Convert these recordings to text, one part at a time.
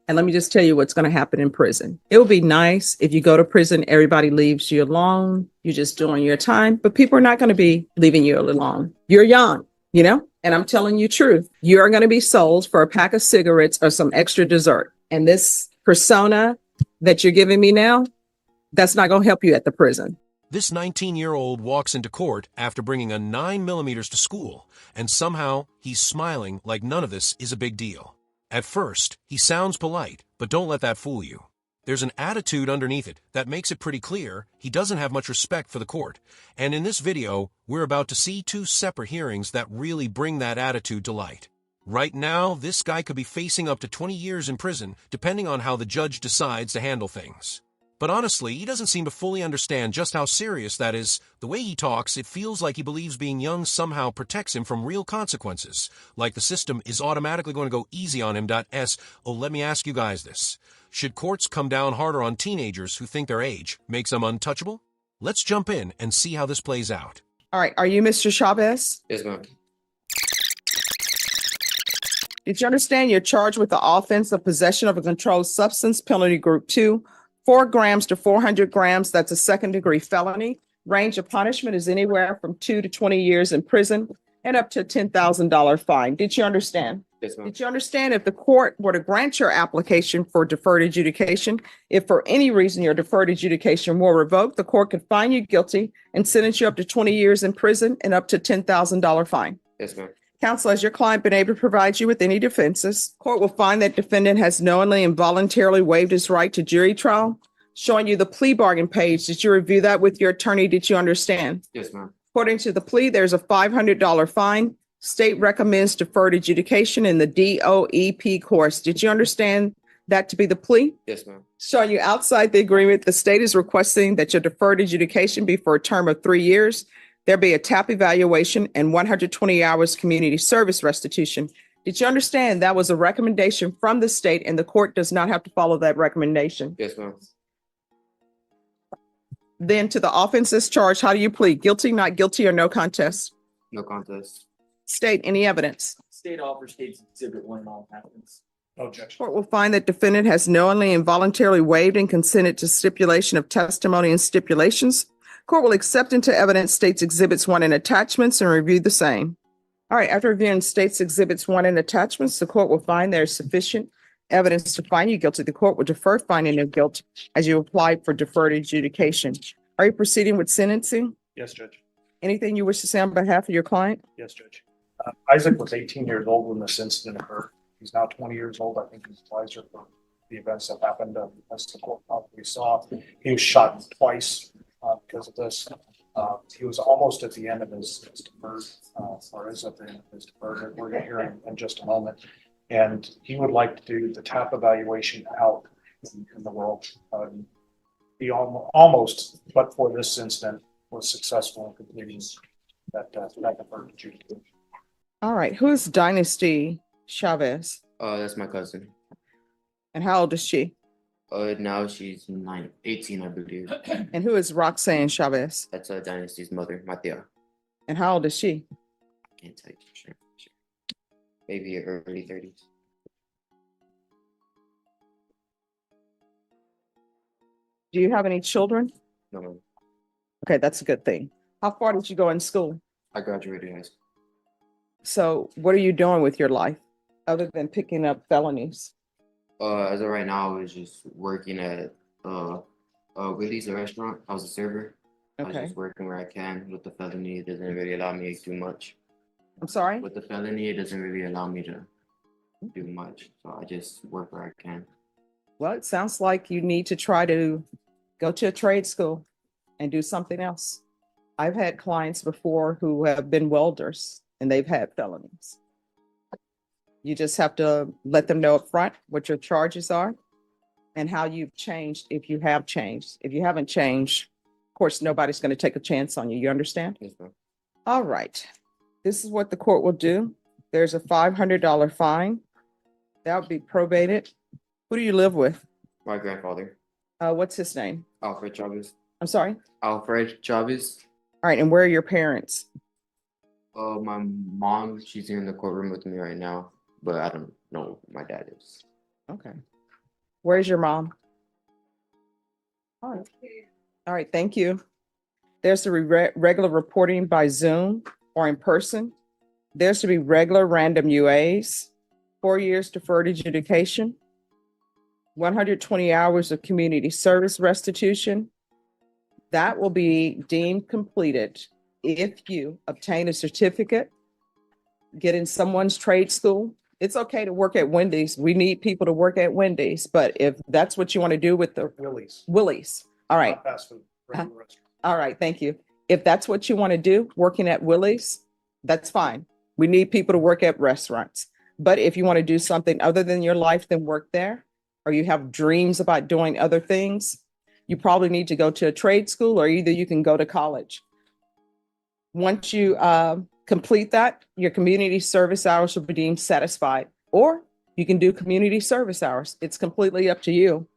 And let me just tell you what's going to happen in prison. It will be nice if you go to prison, everybody leaves you alone. You're just doing your time, but people are not going to be leaving you alone. You're young, and I'm telling you truth. You are going to be sold for a pack of cigarettes or some extra dessert. And this persona that you're giving me now, that's not going to help you at the prison. This 19-year-old walks into court after bringing a 9mm to school, and somehow he's smiling like none of this is a big deal. At first, he sounds polite, but don't let that fool you. There's an attitude underneath it that makes it pretty clear he doesn't have much respect for the court. And in this video, we're about to see two separate hearings that really bring that attitude to light. Right now, this guy could be facing up to 20 years in prison, depending on how the judge decides to handle things. But honestly, he doesn't seem to fully understand just how serious that is. The way he talks, it feels like he believes being young somehow protects him from real consequences. Like the system is automatically going to go easy on him. Oh, let me ask you guys this. Should courts come down harder on teenagers who think their age makes them untouchable? Let's jump in and see how this plays out. All right. Are you Mr. Chavez? Yes, ma'am. Did you understand you're charged with the offense of possession of a controlled substance, penalty group 2, 4 grams to 400 grams? That's a second-degree felony. Range of punishment is anywhere from 2 to 20 years in prison and up to a $10,000 fine. Did you understand? Yes, ma'am. Did you understand if the court were to grant your application for deferred adjudication, if for any reason your deferred adjudication were revoked, the court could find you guilty and sentence you up to 20 years in prison and up to $10,000 fine? Yes, ma'am. Counsel, has your client been able to provide you with any defenses? Court will find that defendant has knowingly and voluntarily waived his right to jury trial. Showing you the plea bargain page. Did you review that with your attorney? Did you understand? Yes, ma'am. According to the plea, there's a $500 fine. State recommends deferred adjudication in the DOEP course. Did you understand that to be the plea? Yes, ma'am. Showing you outside the agreement, the state is requesting that your deferred adjudication be for a term of 3 years. There be a TAP evaluation and 120 hours community service restitution. Did you understand that was a recommendation from the state and the court does not have to follow that recommendation? Yes, ma'am. Then to the offenses charged, how do you plead? Guilty, not guilty, or no contest? No contest. State any evidence. State offer states exhibit 1 and all happens. No objection. Court will find that defendant has knowingly and voluntarily waived and consented to stipulation of testimony and stipulations. Court will accept into evidence states exhibits 1 and attachments and review the same. All right, after reviewing states exhibits 1 and attachments, the court will find there is sufficient evidence to find you guilty. The court will defer finding of guilt as you apply for deferred adjudication. Are you proceeding with sentencing? Yes, Judge. Anything you wish to say on behalf of your client? Yes, Judge. Isaac was 18 years old when this incident occurred. He's now 20 years old. I think he's wiser for the events that happened. As the court probably saw, he was shot twice because of this. He was almost at the end of his deferred, or is at the end of his deferred. We're going to hear in just a moment. And he would like to do the TAP evaluation out in the world. He almost, but for this incident, was successful in completing that deferred adjudication. All right, who is Dynasty Chavez? That's my cousin. And how old is she? Now she's 18, I believe. And who is Roxanne Chavez? That's Dynasty's mother, Matia. And how old is she? Can't tell you for sure. Maybe early 30s. Do you have any children? No, ma'am. Okay, that's a good thing. How far did you go in school? I graduated high school. So what are you doing with your life other than picking up felonies? As of right now, I was just working at Willie's, a restaurant. I was a server. I was Okay. just working where I can. With the felony, it doesn't really allow me to do much. I'm sorry? With the felony, it doesn't really allow me to do much. So I just work where I can. Well, it sounds like you need to try to go to a trade school and do something else. I've had clients before who have been welders and they've had felonies. You just have to let them know up front what your charges are and how you've changed if you have changed. If you haven't changed, of course, nobody's going to take a chance on you. You understand? Yes, ma'am. All right. This is what the court will do. There's a $500 fine. That would be probated. Who do you live with? My grandfather, What's his name? Alfred Chavez. I'm sorry? Alfred Chavez. All right. And where are your parents? My mom, she's here in the courtroom with me right now, but I don't know who my dad is. Okay. Where's your mom? All right. All right, thank you. There's to be regular reporting by Zoom or in person. There's to be regular random UAs, 4 years deferred adjudication, 120 hours of community service restitution. That will be deemed completed if you obtain a certificate, get in someone's trade school. It's okay to work at Wendy's. We need people to work at Wendy's, but if that's what you want to do with the Willie's, all right. Not fast food, regular restaurant. All right, thank you. If that's what you want to do, working at Willie's, that's fine. We need people to work at restaurants. But if you want to do something other than your life, then work there, or you have dreams about doing other things, you probably need to go to a trade school, or either you can go to college. Once you complete that, your community service hours will be deemed satisfied, or you can do community service hours. It's completely up to you.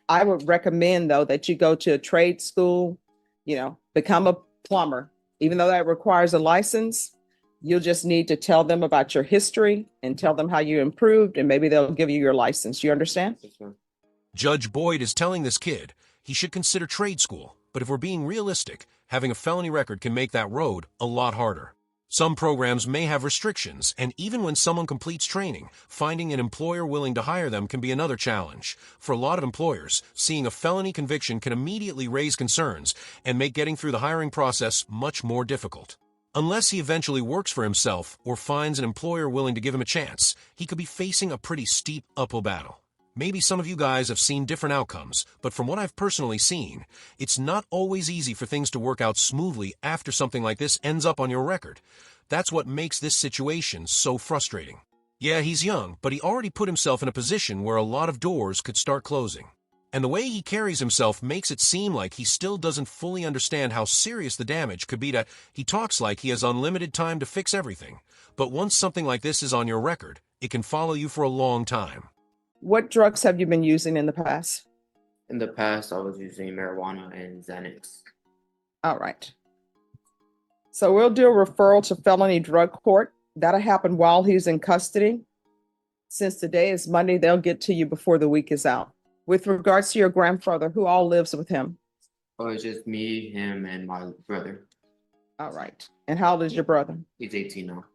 I would recommend, though, that you go to a trade school, become a plumber. Even though that requires a license, you'll just need to tell them about your history and tell them how you improved, and maybe they'll give you your license. You understand? Judge Boyd is telling this kid he should consider trade school, but if we're being realistic, having a felony record can make that road a lot harder. Some programs may have restrictions, and even when someone completes training, finding an employer willing to hire them can be another challenge. For a lot of employers, seeing a felony conviction can immediately raise concerns and make getting through the hiring process much more difficult. Unless he eventually works for himself or finds an employer willing to give him a chance, he could be facing a pretty steep uphill battle. Maybe some of you guys have seen different outcomes, but from what I've personally seen, it's not always easy for things to work out smoothly after something like this ends up on your record. That's what makes this situation so frustrating. Yeah, he's young, but he already put himself in a position where a lot of doors could start closing. And the way he carries himself makes it seem like he still doesn't fully understand how serious the damage could be. He talks like he has unlimited time to fix everything. But once something like this is on your record, it can follow you for a long time. What drugs have you been using in the past? In the past, I was using marijuana and Xanax. All right. So we'll do a referral to felony drug court. That'll happen while he's in custody. Since today is Monday, they'll get to you before the week is out. With regards to your grandfather, who all lives with him? Oh, it's just me, him, and my brother. All right. And how old is your brother? He's 18 now.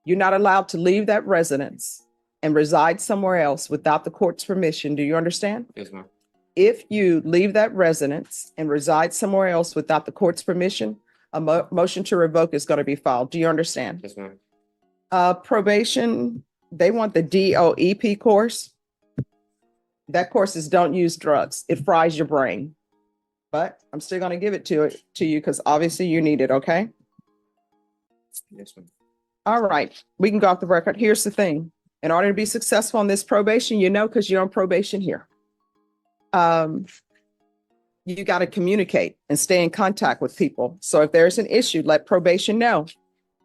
You're not allowed to leave that residence and reside somewhere else without the court's permission. Do you understand? Yes, ma'am. If you leave that residence and reside somewhere else without the court's permission, a motion to revoke is going to be filed. Do you understand? Yes, ma'am. Probation, they want the DOEP course. That course is don't use drugs. It fries your brain. But I'm still going to give it to you because obviously you need it, okay? Yes, ma'am. All right. We can go off the record. Here's the thing. In order to be successful on this probation, because you're on probation here, you got to communicate and stay in contact with people. So if there's an issue, let probation know.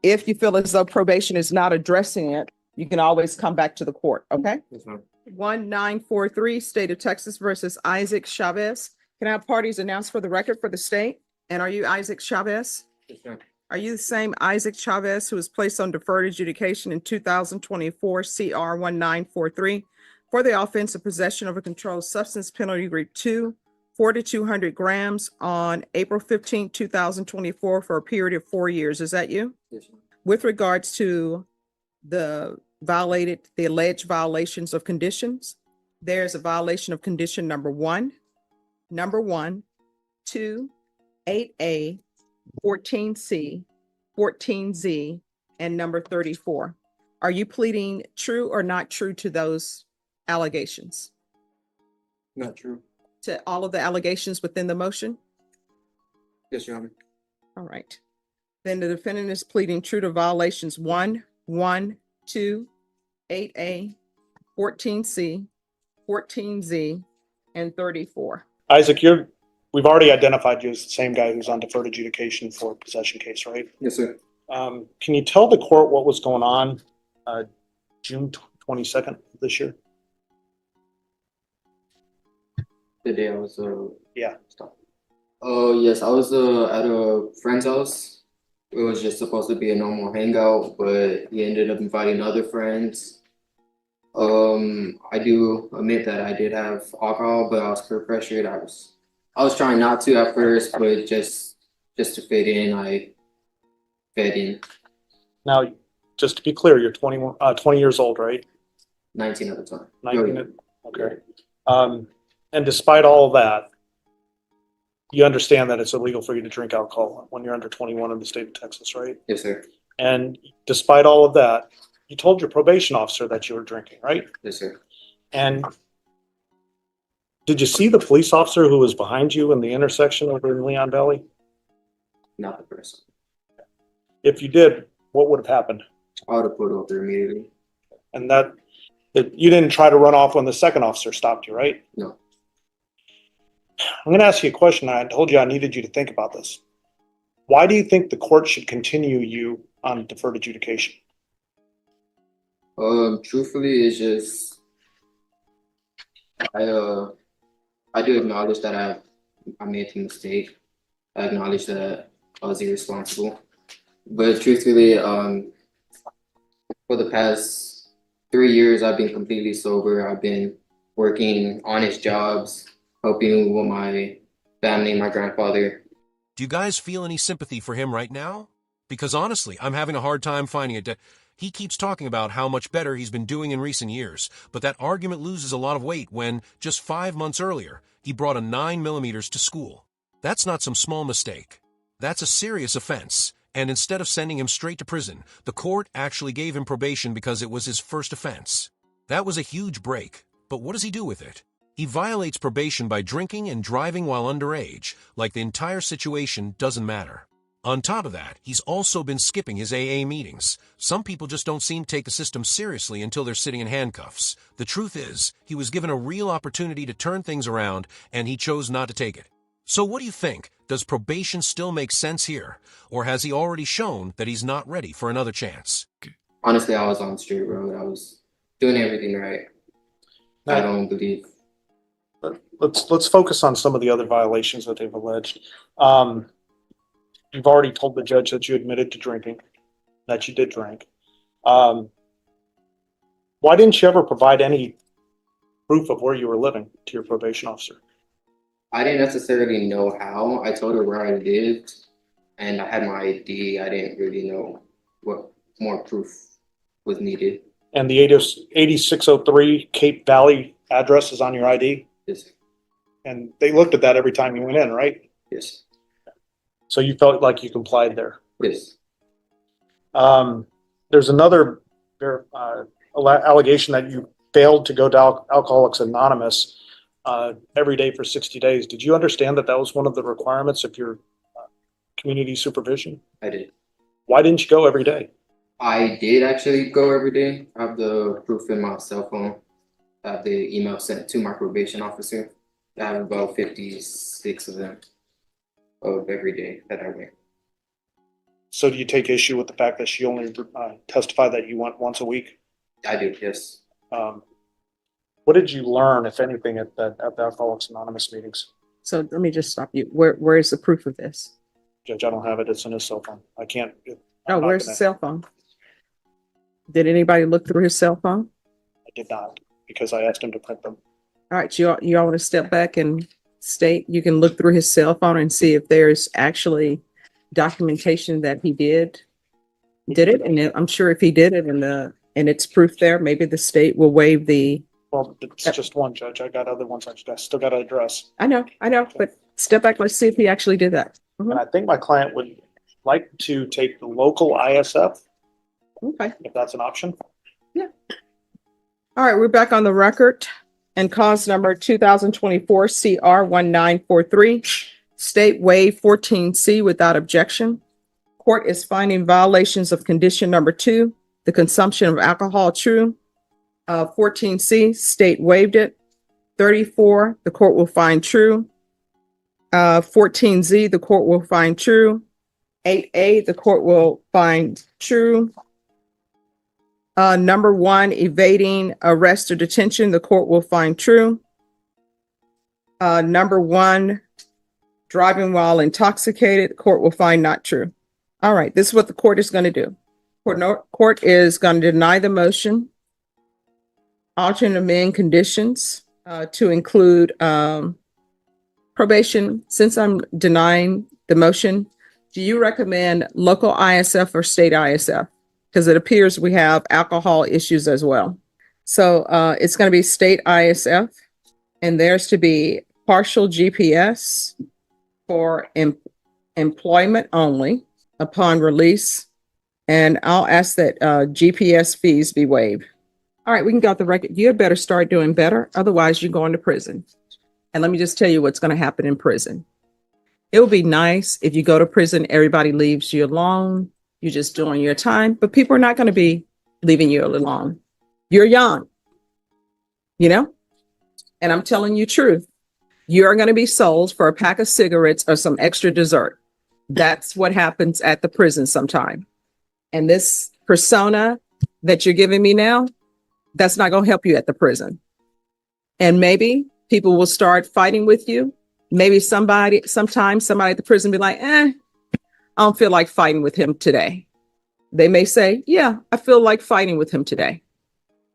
If you feel as though probation is not addressing it, you can always come back to the court, okay? Yes, ma'am. 1943, State of Texas versus Isaac Chavez. Can I have parties announced for the record for the state? And are you Isaac Chavez? Yes, ma'am. Are you the same Isaac Chavez who was placed on deferred adjudication in 2024 CR 1943 for the offense of possession of a controlled substance, penalty group 2, 4 to 200 grams on April 15, 2024 for a period of 4 years? Is that you? Yes, ma'am. With regards to the alleged violations of conditions, there's a violation of condition number 1, 2, 8A, 14C, 14Z, and number 34. Are you pleading true or not true to those allegations? Not true. To all of the allegations within the motion? Yes, Your Honor. All right. Then the defendant is pleading true to violations 1, 2, 8A, 14C, 14Z, and 34. Isaac, we've already identified you as the same guy who's on deferred adjudication for possession case, right? Yes, sir. Can you tell the court what was going on June 22nd of this year? The day I was Yeah. stopped. Oh, yes, I was at a friend's house. It was just supposed to be a normal hangout, but he ended up inviting other friends. I do admit that I did have alcohol, but I was peer pressured. I was trying not to at first, but just to fit in, I fit in. Now, just to be clear, you're 20 years old, right? 19 at the time. 19, okay. And despite all of that, you understand that it's illegal for you to drink alcohol when you're under 21 in the state of Texas, right? Yes, sir. And despite all of that, you told your probation officer that you were drinking, right? Yes, sir. And did you see the police officer who was behind you in the intersection over in Leon Valley? Not the person. If you did, what would have happened? I would have pulled over immediately. And that you didn't try to run off when the second officer stopped you, right? No. I'm going to ask you a question. I told you I needed you to think about this. Why do you think the court should continue you on deferred adjudication? Truthfully, it's just I do acknowledge that I made a mistake. I acknowledge that I was irresponsible. But truthfully, for the past 3 years, I've been completely sober. I've been working honest jobs, helping with my family, my grandfather. Do you guys feel any sympathy for him right now? Because honestly, I'm having a hard time finding it. He keeps talking about how much better he's been doing in recent years, but that argument loses a lot of weight when, just 5 months earlier, he brought a 9mm to school. That's not some small mistake. That's a serious offense, and instead of sending him straight to prison, the court actually gave him probation because it was his first offense. That was a huge break, but what does he do with it? He violates probation by drinking and driving while underage, like the entire situation doesn't matter. On top of that, he's also been skipping his AA meetings. Some people just don't seem to take the system seriously until they're sitting in handcuffs. The truth is, he was given a real opportunity to turn things around, and he chose not to take it. So what do you think? Does probation still make sense here? Or has he already shown that he's not ready for another chance? Honestly, I was on the straight road. I was doing everything right. I don't believe. Let's focus on some of the other violations that they've alleged. You've already told the judge that you admitted to drinking, that you did drink. Why didn't you ever provide any proof of where you were living to your probation officer? I didn't necessarily know how. I told her where I lived, and I had my ID. I didn't really know what more proof was needed. And the 8603 Cape Valley address is on your ID? Yes. And they looked at that every time you went in, right? Yes. So you felt like you complied there? Yes. There's another allegation that you failed to go to Alcoholics Anonymous every day for 60 days. Did you understand that that was one of the requirements of your community supervision? I did. Why didn't you go every day? I did actually go every day. I have the proof in my cell phone. I have the email sent to my probation officer. I have about 56 of them of every day that I went. So do you take issue with the fact that she only testified that you went once a week? I do, yes. What did you learn, if anything, at the Alcoholics Anonymous meetings? So let me just stop you. Where is the proof of this? Judge, I don't have it. It's in his cell phone. I can't. Oh, where's the cell phone? Did anybody look through his cell phone? I did not, because I asked him to print them. All right, you all want to step back and state, you can look through his cell phone and see if there's actually documentation that he did it. And I'm sure if he did it and it's proof there, maybe the state will waive the. Well, it's just one, Judge. I got other ones I still got to address. I know, but step back. Let's see if he actually did that. And I think my client would like to take the local ISF. Okay. If that's an option. Yeah. All right, we're back on the record. And cause number 2024 CR 1943, state waive 14C without objection. Court is finding violations of condition number 2, the consumption of alcohol true. 14C, state waived it. 34, the court will find true. 14Z, the court will find true. 8A, the court will find true. Number 1, evading arrest or detention, the court will find true. Number 1, driving while intoxicated, the court will find not true. All right, this is what the court is going to do. Court is going to deny the motion alternate amend conditions to include probation. Since I'm denying the motion, do you recommend local ISF or state ISF? Because it appears we have alcohol issues as well. So it's going to be state ISF, and there's to be partial GPS for employment only upon release. And I'll ask that GPS fees be waived. All right, we can got the record. You had better start doing better. Otherwise, you're going to prison. And let me just tell you what's going to happen in prison. It will be nice if you go to prison, everybody leaves you alone. You're just doing your time, but people are not going to be leaving you alone. You're young, you know, and I'm telling you truth. You're going to be sold for a pack of cigarettes or some extra dessert. That's what happens at the prison sometime. And this persona that you're giving me now, that's not going to help you at the prison. And maybe people will start fighting with you. Maybe sometimes somebody at the prison be like, I don't feel like fighting with him today. They may say, yeah, I feel like fighting with him today.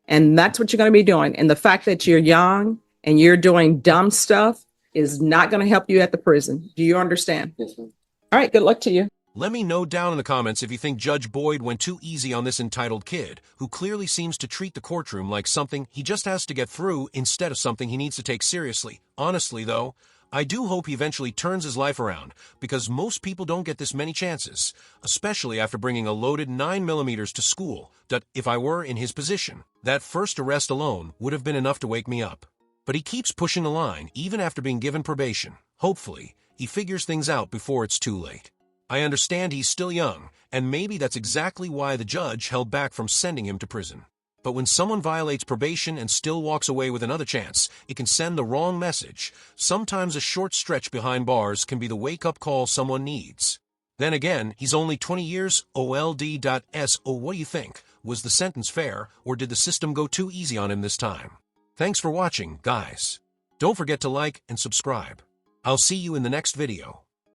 And that's what you're going to be doing. And the fact that you're young and you're doing dumb stuff is not going to help you at the prison. Do you understand? Yes, ma'am. All right, good luck to you. Let me know down in the comments if you think Judge Boyd went too easy on this entitled kid, who clearly seems to treat the courtroom like something he just has to get through instead of something he needs to take seriously. Honestly, though, I do hope he eventually turns his life around, because most people don't get this many chances, especially after bringing a loaded 9mm to school, that if I were in his position, that first arrest alone would have been enough to wake me up. But he keeps pushing the line, even after being given probation. Hopefully, he figures things out before it's too late. I understand he's still young, and maybe that's exactly why the judge held back from sending him to prison. But when someone violates probation and still walks away with another chance, it can send the wrong message. Sometimes a short stretch behind bars can be the wake-up call someone needs. Then again, he's only 20 years, OLD.S. Oh, what do you think? Was the sentence fair, or did the system go too easy on him this time? Thanks for watching, guys. Don't forget to like and subscribe. I'll see you in the next video.